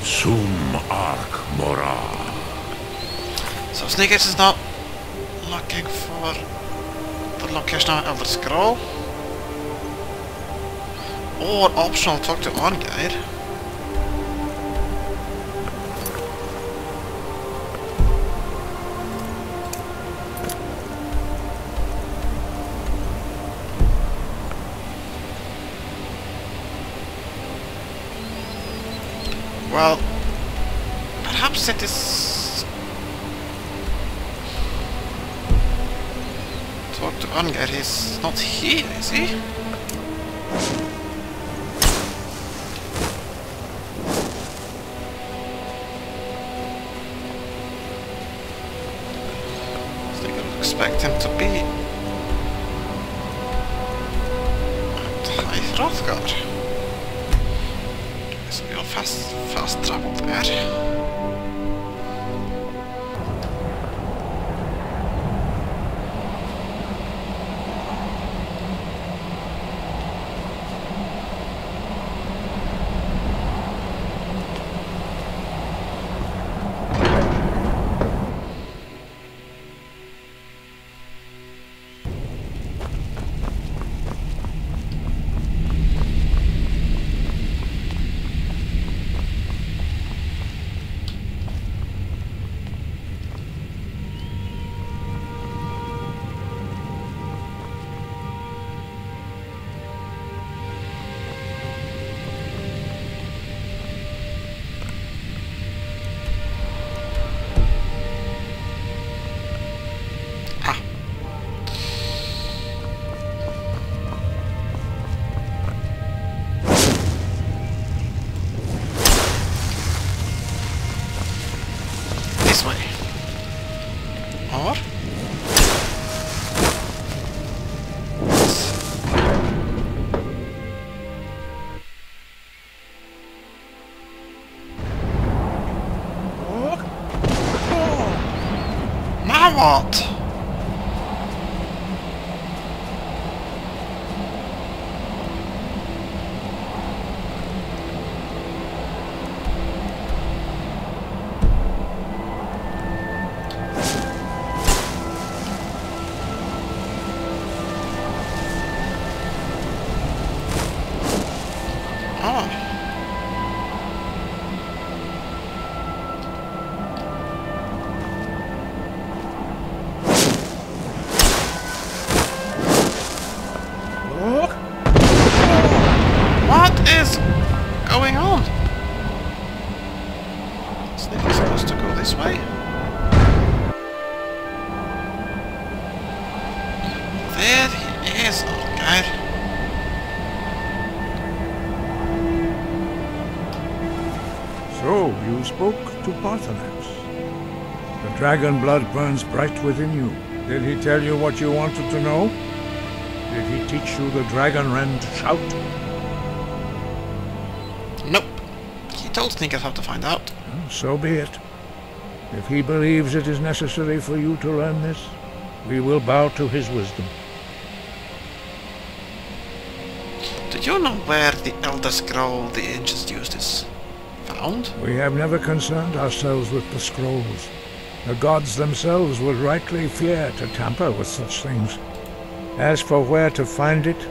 Sum arc mora. So Sneakers is now looking for the location of Elder Scroll. Or optional talk to Arngeir. Well, perhaps it is... Talk to Arngeir, he's not here, is he? Expect him to be at High Hrothgar. So we are fast travel there. What? Going on? Snake is supposed to go this way. There he is, old guy. So, you spoke to Paarthurnax. The dragon blood burns bright within you. Did he tell you what you wanted to know? Did he teach you the dragon rend shout? Nope. He told Sneakers how to find out. Well, so be it. If he believes it is necessary for you to learn this, we will bow to his wisdom. Do you know where the Elder Scroll the ancients used is found? We have never concerned ourselves with the scrolls. The gods themselves would rightly fear to tamper with such things. As for where to find it,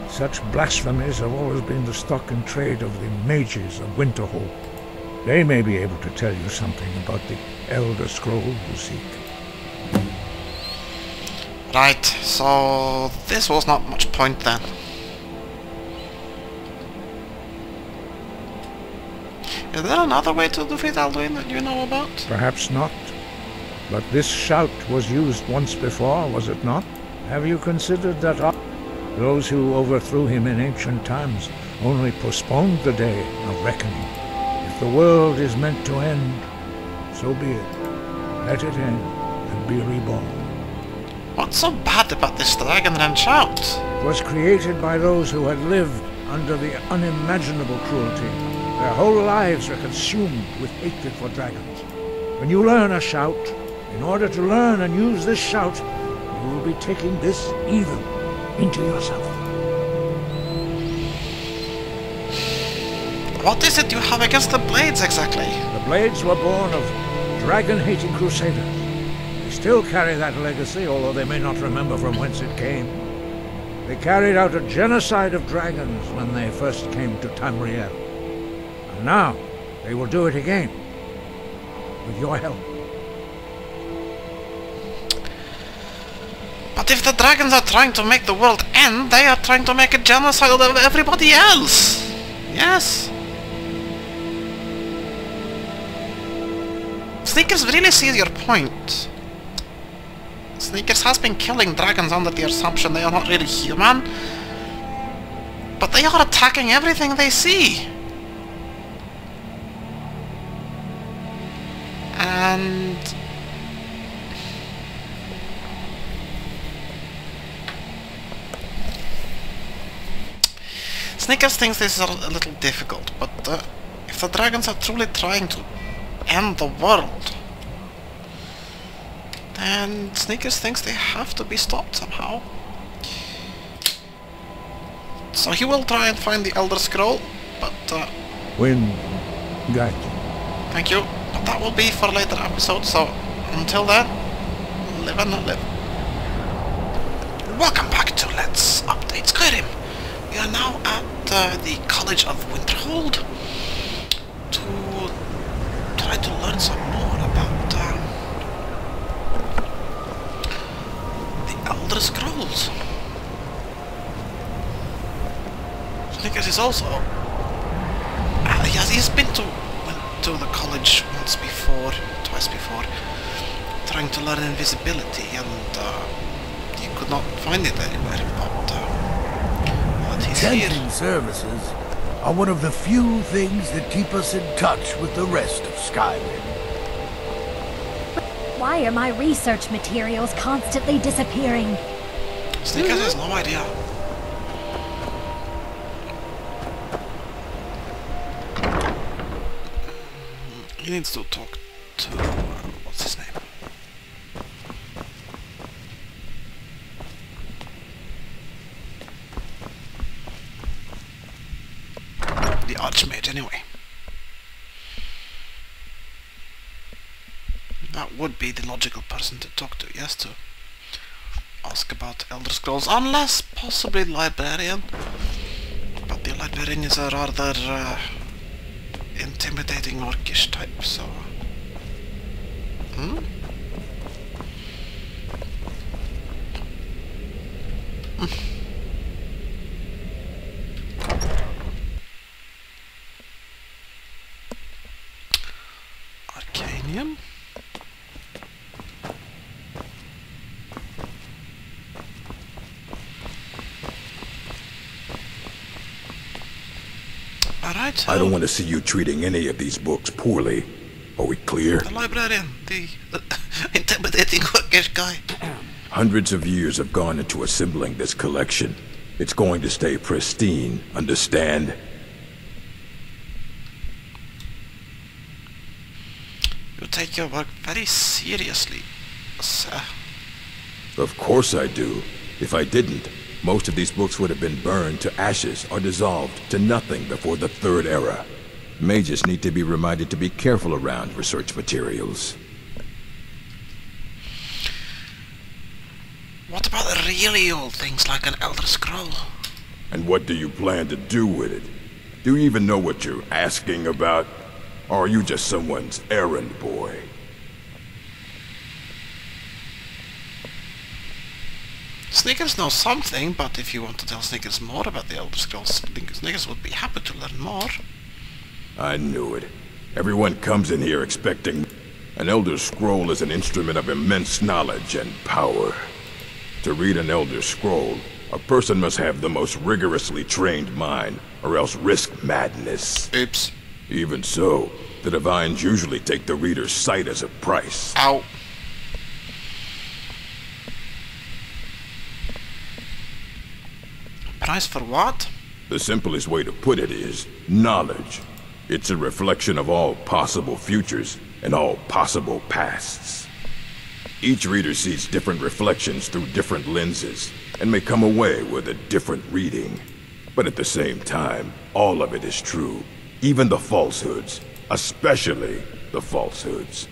such blasphemies have always been the stock and trade of the mages of Winterhold. They may be able to tell you something about the Elder Scroll you seek. Right, so this was not much point then. Is there another way to defeat Alduin that you know about? Perhaps not. But this shout was used once before, was it not? Have you considered that those who overthrew him in ancient times only postponed the day of reckoning? If the world is meant to end, so be it. Let it end and be reborn. What's so bad about this Dragonrend shout? It was created by those who had lived under the unimaginable cruelty. Their whole lives were consumed with hatred for dragons. When you learn a shout, in order to learn and use this shout, you will be taking this evil into yourself. What is it you have against the Blades, exactly? The Blades were born of dragon-hating crusaders. They still carry that legacy, although they may not remember from whence it came. They carried out a genocide of dragons when they first came to Tamriel. And now, they will do it again. With your help. But if the dragons are trying to make the world end, they are trying to make a genocide of everybody else! Yes? Sneakers really sees your point. Sneakers has been killing dragons under the assumption they are not really human. But they are attacking everything they see. And... Sneakers thinks this is a little difficult, but if the dragons are truly trying to end the world, then Sneakers thinks they have to be stopped somehow. So he will try and find the Elder Scroll, but Wind guide. thank you. But that will be for a later episode, so until then, live and live. Welcome back to Let's Update Skyrim. We are now at the College of Winterhold to try to learn some more about the Elder Scrolls. Snickers is also... he's been to the college twice before, trying to learn invisibility, and he could not find it anywhere, but he's here. Tempting services are one of the few things that keep us in touch with the rest of Skyrim. Why are my research materials constantly disappearing? Snickers has no idea. He needs to talk to... what's his name? The Archmage, anyway. That would be the logical person to talk to, yes, to ask about Elder Scrolls, unless possibly Librarian. But the Librarian is a rather intimidating orcish type, so... Arcanium? Alright, so... I don't want to see you treating any of these books poorly. Are we clear? The Librarian, the intimidating orcish guy. Hundreds of years have gone into assembling this collection. It's going to stay pristine, understand? You take your work very seriously, sir. Of course I do. If I didn't, most of these books would have been burned to ashes or dissolved to nothing before the Third Era. Mages need to be reminded to be careful around research materials. What about the really old things like an Elder Scroll? And what do you plan to do with it? Do you even know what you're asking about? Or are you just someone's errand boy? Snickers knows something, but if you want to tell Snickers more about the Elder Scrolls, Snickers would be happy to learn more. I knew it. Everyone comes in here expecting... An Elder Scroll is an instrument of immense knowledge and power. To read an Elder Scroll, a person must have the most rigorously trained mind, or else risk madness. Oops. Even so, the Divines usually take the reader's sight as a price. Ow. Price for what? The simplest way to put it is knowledge. It's a reflection of all possible futures and all possible pasts. Each reader sees different reflections through different lenses and may come away with a different reading. But at the same time, all of it is true. Even the falsehoods. Especially the falsehoods.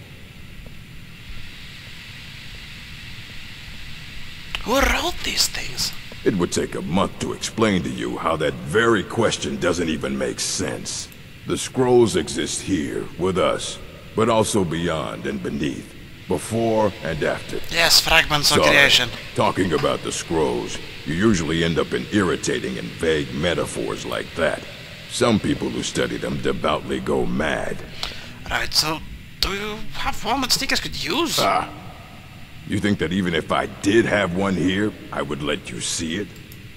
Who wrote these things? It would take a month to explain to you how that very question doesn't even make sense. The scrolls exist here, with us, but also beyond and beneath, before and after. Yes, fragments of Sorry, creation. talking about the scrolls, you usually end up in irritating and vague metaphors like that. Some people who study them devoutly go mad. Right, so do you have one that Sneakers could use? Ah. You think that even if I did have one here, I would let you see it?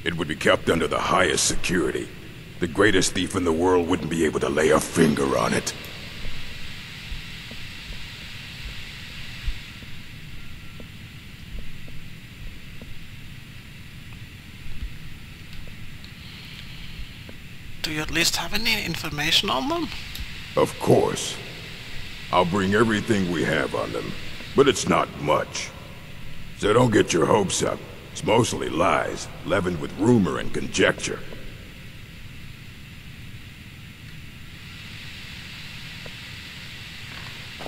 It would be kept under the highest security. The greatest thief in the world wouldn't be able to lay a finger on it. Do you at least have any information on them? Of course. I'll bring everything we have on them, but it's not much. So don't get your hopes up. It's mostly lies, leavened with rumor and conjecture.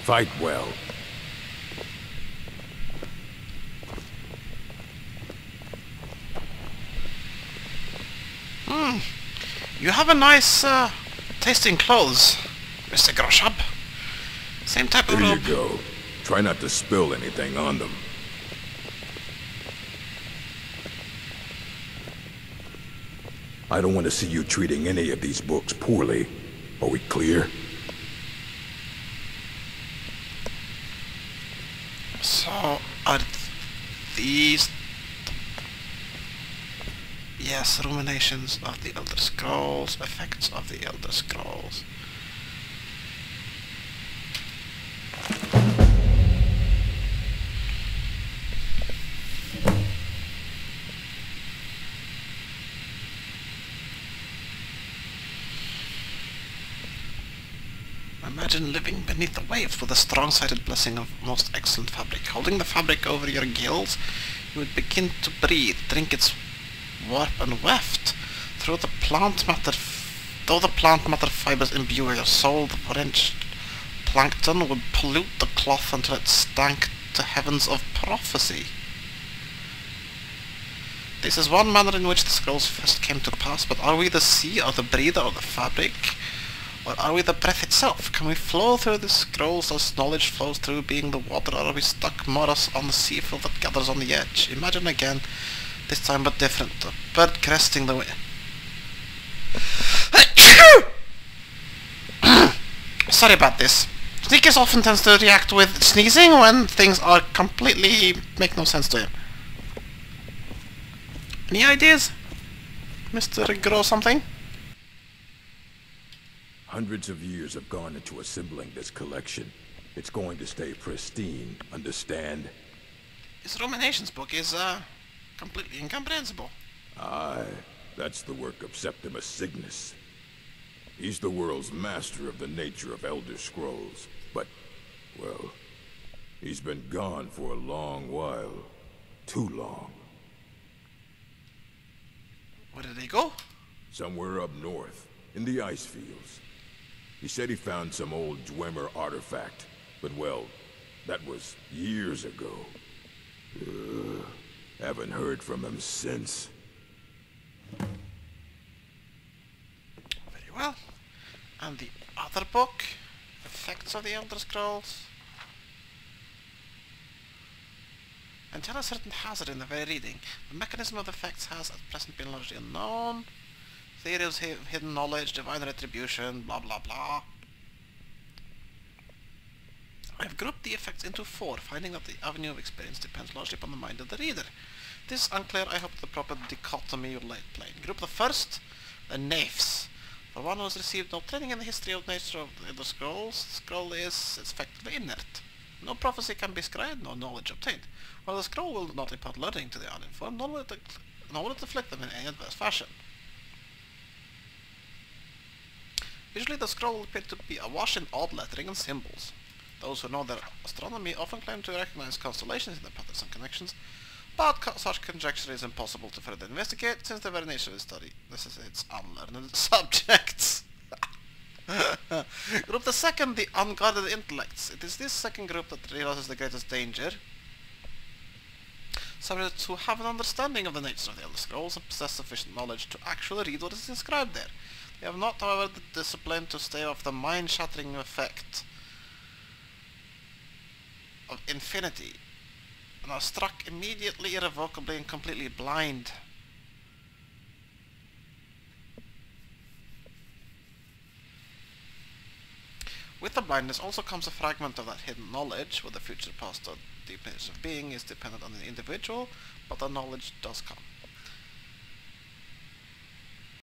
Fight well. You have a nice, tasting clothes, Mr. Groshab. Same type of There you robe. go. Try not to spill anything on them. I don't want to see you treating any of these books poorly. Are we clear? So, are these... Yes, ruminations of the Elder Scrolls, effects of the Elder Scrolls. Imagine living beneath the waves with a strong-sighted blessing of most excellent fabric. Holding the fabric over your gills, you would begin to breathe, drink its warp and weft. Though the plant matter fibers imbue your soul, the drenched plankton would pollute the cloth until it stank to heavens of prophecy. This is one manner in which the scrolls first came to pass, but are we the sea, or the breather, or the fabric? Or are we the breath itself? Can we flow through the scrolls as knowledge flows through being the water, or are we stuck more on the sea fill that gathers on the edge? Imagine again, this time but different, a bird cresting the wind. Sorry about this. Sneakers often tends to react with sneezing when things are completely make no sense to him. Any ideas, Mr. Grow something? Hundreds of years have gone into assembling this collection. It's going to stay pristine, understand? This Ruminations book is, completely incomprehensible. Aye, that's the work of Septimus Cygnus. He's the world's master of the nature of Elder Scrolls, but, well, he's been gone for a long while. Too long. Where did he go? Somewhere up north, in the ice fields. He said he found some old Dwemer artifact, but well, that was years ago. Haven't heard from him since. Very well. And the other book? Effects of the Elder Scrolls? Until a certain hazard in the very reading, the mechanism of the effects has at present been largely unknown. Theories of hidden knowledge, divine retribution, blah blah blah. I have grouped the effects into 4, finding that the avenue of experience depends largely upon the mind of the reader. This is unclear. I hope the proper dichotomy will lay it plain. Group the first, the naifs. For one who has received no training in the history of nature of the scrolls, the scroll is effectively inert. No prophecy can be scribed, no knowledge obtained. While the scroll will not impart learning to the uninformed, nor will it afflict them in any adverse fashion. Usually the scroll will appear to be awash in odd lettering and symbols. Those who know their astronomy often claim to recognize constellations in their patterns and connections, but such conjecture is impossible to further investigate since the very nature of the study necessitates unlearned subjects. Group the second, the unguarded intellects. It is this second group that realizes the greatest danger. Subjects who have an understanding of the nature of the Elder Scrolls and possess sufficient knowledge to actually read what is inscribed there. They have not, however, the discipline to stay off the mind-shattering effect of infinity, and are struck immediately, irrevocably, and completely blind. With the blindness also comes a fragment of that hidden knowledge, where the future, past, or deep nature of being is dependent on the individual, but the knowledge does come.